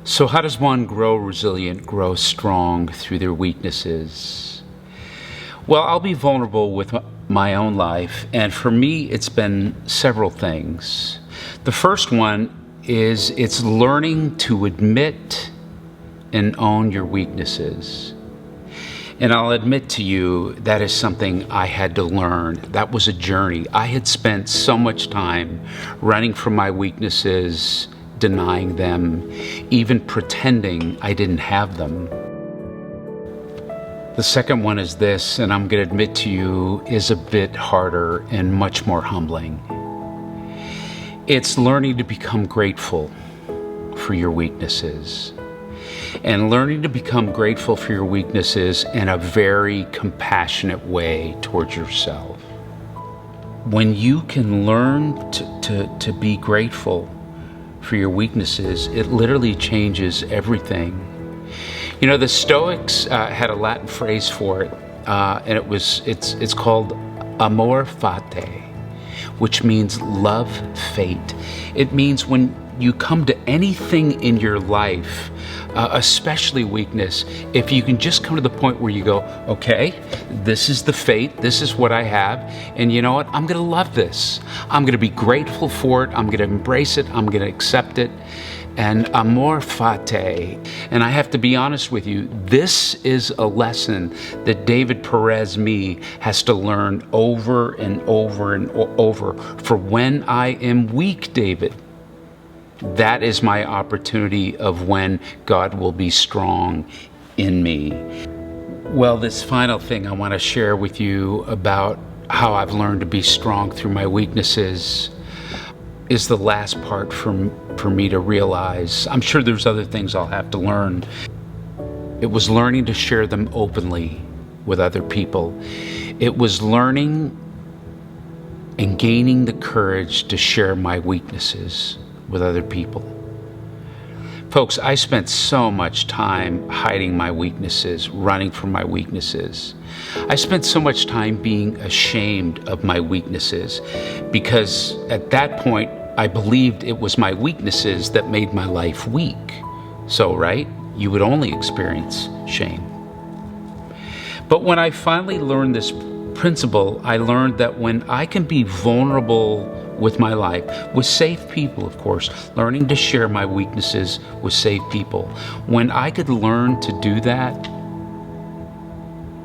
So how does one grow resilient, grow strong through their weaknesses? Well, I'll be vulnerable with my own life, and for me, it's been several things. The first one is it's learning to admit and own your weaknesses. And I'll admit to you, that is something I had to learn. That was a journey. I had spent so much time running from my weaknesses, denying them, even pretending I didn't have them. The second one is this, and I'm going to admit to you, is a bit harder and much more humbling. It's learning to become grateful for your weaknesses, and learning to become grateful for your weaknesses in a very compassionate way towards yourself. When you can learn to be grateful for your weaknesses, it literally changes everything. You know, the Stoics had a Latin phrase for it, and it's called amor fati, which means love fate. It means when you come to anything in your life, especially weakness, if you can just come to the point where you go, okay, this is the fate, this is what I have, and you know what, I'm going to love this. I'm going to be grateful for it, I'm going to embrace it, I'm going to accept it, and amor fati. And I have to be honest with you, this is a lesson that David Perez me has to learn over and over and over. For when I am weak, David, that is my opportunity of when God will be strong in me. Well, this final thing I want to share with you about how I've learned to be strong through my weaknesses is the last part for me to realize. I'm sure there's other things I'll have to learn. It was learning to share them openly with other people. It was learning and gaining the courage to share my weaknesses with other people. Folks, I spent so much time hiding my weaknesses, running from my weaknesses. I spent so much time being ashamed of my weaknesses because at that point, I believed it was my weaknesses that made my life weak. So, right, you would only experience shame. But when I finally learned this principle, I learned that when I can be vulnerable with my life, with safe people, of course, learning to share my weaknesses with safe people, when I could learn to do that,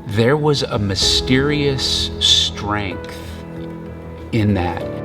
there was a mysterious strength in that.